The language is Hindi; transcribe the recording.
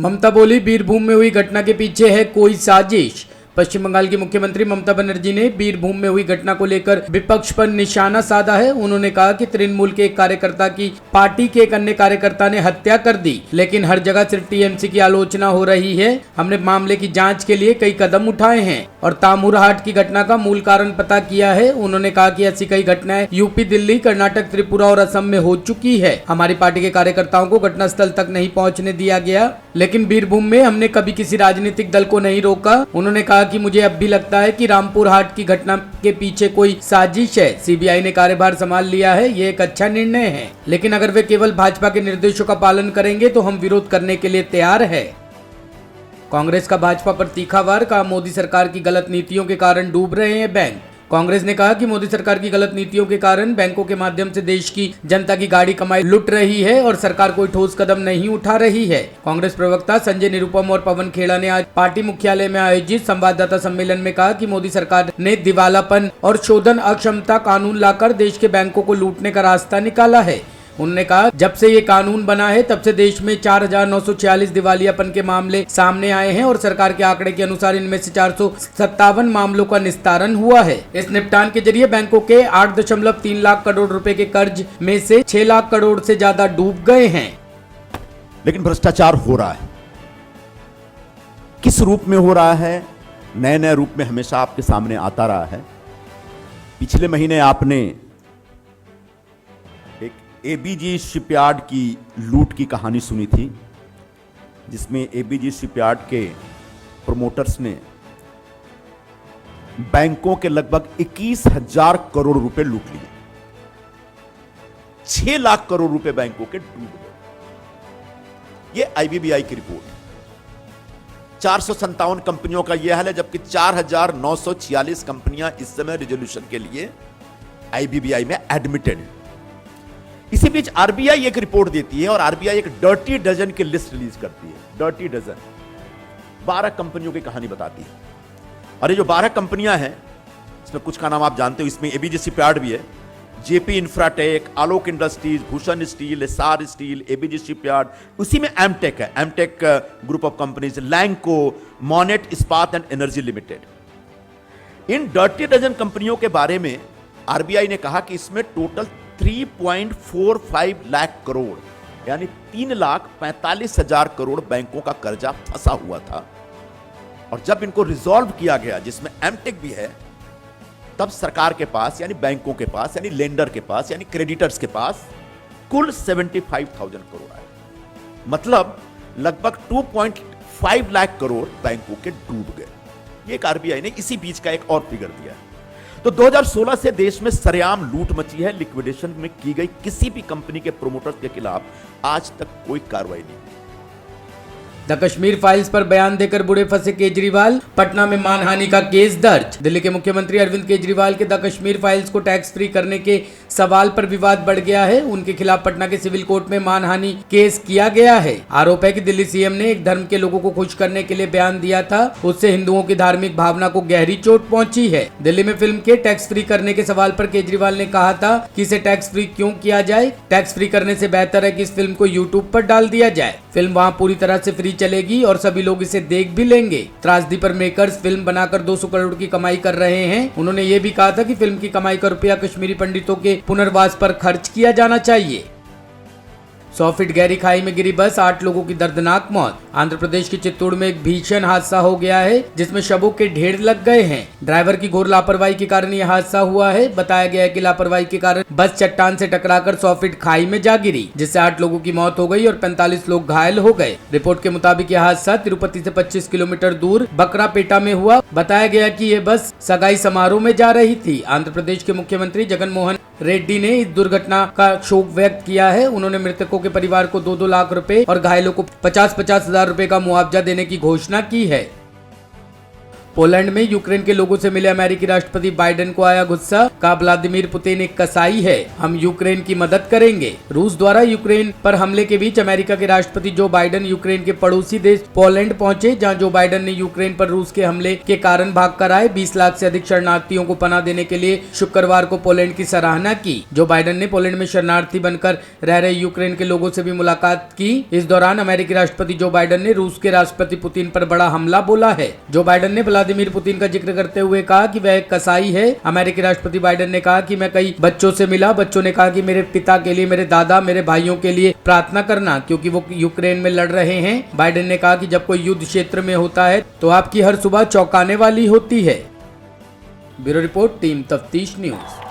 ममता बोली, बीरभूम में हुई घटना के पीछे है कोई साजिश। पश्चिम बंगाल की मुख्यमंत्री ममता बनर्जी ने बीरभूम में हुई घटना को लेकर विपक्ष पर निशाना साधा है। उन्होंने कहा कि तृणमूल के एक कार्यकर्ता की पार्टी के एक अन्य कार्यकर्ता ने हत्या कर दी, लेकिन हर जगह सिर्फ टीएमसी की आलोचना हो रही है। हमने मामले की जांच के लिए कई कदम उठाए हैं और तामुरहाट की घटना का मूल कारण पता किया है। उन्होंने कहा कि ऐसी कई घटनाएं यूपी, दिल्ली, कर्नाटक, त्रिपुरा और असम में हो चुकी है। हमारी पार्टी के कार्यकर्ताओं को घटनास्थल तक नहीं पहुंचने दिया गया, लेकिन बीरभूम में हमने कभी किसी राजनीतिक दल को नहीं रोका। उन्होंने कहा कि मुझे अब भी लगता है कि रामपुर हाट की घटना के पीछे कोई साजिश है। सीबीआई ने कार्यभार संभाल लिया है, ये एक अच्छा निर्णय है, लेकिन अगर वे केवल भाजपा के निर्देशों का पालन करेंगे तो हम विरोध करने के लिए तैयार है। कांग्रेस का भाजपा पर तीखा वार, कहा मोदी सरकार की गलत नीतियों के कारण डूब रहे हैं बैंक। कांग्रेस ने कहा कि मोदी सरकार की गलत नीतियों के कारण बैंकों के माध्यम से देश की जनता की गाड़ी कमाई लुट रही है और सरकार कोई ठोस कदम नहीं उठा रही है। कांग्रेस प्रवक्ता संजय निरुपम और पवन खेड़ा ने आज पार्टी मुख्यालय में आयोजित संवाददाता सम्मेलन में कहा कि मोदी सरकार ने दिवालापन और शोधन अक्षमता कानून लाकर देश के बैंकों को लूटने का रास्ता निकाला है। उन्होंने कहा, जब से ये कानून बना है तब से देश में 4,946 दिवालियापन के मामले सामने आए हैं और सरकार के आंकड़े के अनुसार इनमें से 457 मामलों का निस्तारण हुआ है। इस निपटान के जरिए बैंकों के 8.3 लाख करोड़ रुपए के कर्ज में से 6 लाख करोड़ से ज्यादा डूब गए हैं। लेकिन भ्रष्टाचार हो रहा है, किस रूप में हो रहा है? नए नए रूप में हमेशा आपके सामने आता रहा है। पिछले महीने आपने एबीजी शिपयार्ड की लूट की कहानी सुनी थी, जिसमें एबीजी शिपयार्ड के प्रोमोटर्स ने बैंकों के लगभग 21,000 करोड़ रुपए लूट लिए। 6 लाख करोड़ रुपए बैंकों के डूब गए। यह आईबीबीआई की रिपोर्ट है। 457 कंपनियों का यह हाल है, जबकि 4,946 कंपनियां इस समय रिजोल्यूशन के लिए आईबीबीआई में एडमिटेड है। इसी बीच आरबीआई एक रिपोर्ट देती है और आरबीआई एक डर्टी डजन की लिस्ट रिलीज करती है। डर्टी डजन 12 कंपनियों की कहानी बताती है। और ये जो 12 कंपनियां हैं, इसमें कुछ का नाम आप जानते हो। इसमें एबीजी शिपयार्ड भी है, Jaypee Infratech, Alok industries, Bhushan steel, Essar steel, ABG shipyard. उसी में एमटेक है, Amtek group of companies, Lanco, Monnet Ispat and energy limited. इन डर्टी डजन कंपनियों के बारे में आरबीआई ने कहा कि इसमें टोटल 3.45 लाख करोड़ यानी 3,45,000 करोड़ बैंकों का कर्जा फंसा हुआ था। और जब इनको रिजॉल्व किया गया, जिसमें एमटेक भी है, तब सरकार के पास यानी बैंकों के पास यानी लेंडर के पास यानी क्रेडिटर्स के पास कुल 75,000 करोड़ आए। मतलब लगभग 2.5 लाख करोड़ बैंकों के डूब गए। ये एक आरबीआई ने इसी बीच का एक और फिगर दिया है। तो 2016 से देश में सरेआम लूट मची है। लिक्विडेशन में की गई किसी भी कंपनी के प्रोमोटर्स के खिलाफ आज तक कोई कार्रवाई नहीं। द कश्मीर फाइल्स पर बयान देकर बुरे फंसे केजरीवाल, पटना में मानहानि का केस दर्ज। दिल्ली के मुख्यमंत्री अरविंद केजरीवाल के द कश्मीर फाइल्स को टैक्स फ्री करने के सवाल पर विवाद बढ़ गया है। उनके खिलाफ पटना के सिविल कोर्ट में मानहानि केस किया गया है। आरोप है कि दिल्ली सीएम ने एक धर्म के लोगों को खुश करने के लिए बयान दिया था, उससे हिंदुओं की धार्मिक भावना को गहरी चोट पहुंची है। दिल्ली में फिल्म के टैक्स फ्री करने के सवाल पर केजरीवाल ने कहा था कि इसे टैक्स फ्री क्यों किया जाए, टैक्स फ्री करने से बेहतर है कि इस फिल्म को यूट्यूब पर डाल दिया जाए। फिल्म वहाँ पूरी तरह से फ्री चलेगी और सभी लोग इसे देख भी लेंगे। त्रासदी पर मेकर्स फिल्म बनाकर 200 करोड़ की कमाई कर रहे हैं। उन्होंने ये भी कहा था कि फिल्म की कमाई का रुपया कश्मीरी पंडितों के पुनर्वास पर खर्च किया जाना चाहिए। 100 फीट गहरी खाई में गिरी बस, 8 लोगों की दर्दनाक मौत। आंध्र प्रदेश के चित्तौड़ में एक भीषण हादसा हो गया है, जिसमें शवों के ढेर लग गए हैं। ड्राइवर की घोर लापरवाही के कारण यह हादसा हुआ है। बताया गया है कि लापरवाही के कारण बस चट्टान से टकराकर 100 फीट खाई में जा गिरी, जिससे 8 लोगों की मौत हो गई और 45 लोग घायल हो गए। रिपोर्ट के मुताबिक यह हादसा तिरुपति से 25 किलोमीटर दूर बकरापेटा में हुआ। बताया गया कि यह बस सगाई समारोह में जा रही थी। आंध्र प्रदेश के मुख्यमंत्री जगन मोहन रेड्डी ने इस दुर्घटना का शोक व्यक्त किया है। उन्होंने मृतकों के परिवार को 2-2 लाख रुपए और घायलों को 50-50 हजार रुपए का मुआवजा देने की घोषणा की है। पोलैंड में यूक्रेन के लोगों से मिले अमेरिकी राष्ट्रपति बाइडेन को आया गुस्सा, कहा व्लादिमीर पुतिन एक कसाई है, हम यूक्रेन की मदद करेंगे। रूस द्वारा यूक्रेन पर हमले के बीच अमेरिका के राष्ट्रपति जो बाइडेन यूक्रेन के पड़ोसी देश पोलैंड पहुंचे, जहां जो बाइडेन ने यूक्रेन पर रूस के हमले के कारण भागकर आए 20 लाख से अधिक शरणार्थियों को पनाह देने के लिए शुक्रवार को पोलैंड की सराहना की। जो बाइडेन ने पोलैंड में शरणार्थी बनकर रह रहे यूक्रेन के लोगों से भी मुलाकात की। इस दौरान अमेरिकी राष्ट्रपति जो बाइडेन ने रूस के राष्ट्रपति पुतिन पर बड़ा हमला बोला है। जो बाइडेन ने व्लादिमीर पुतिन का जिक्र करते हुए कहा कि वह एक कसाई है। अमेरिकी राष्ट्रपति बाइडेन ने कहा कि मैं कई बच्चों से मिला, बच्चों ने कहा कि मेरे पिता के लिए, मेरे दादा, मेरे भाइयों के लिए प्रार्थना करना, क्योंकि वो यूक्रेन में लड़ रहे हैं। बाइडेन ने कहा कि जब कोई युद्ध क्षेत्र में होता है तो आपकी हर सुबह चौंकाने वाली होती है। ब्यूरो रिपोर्ट, टीम तफ्तीश न्यूज।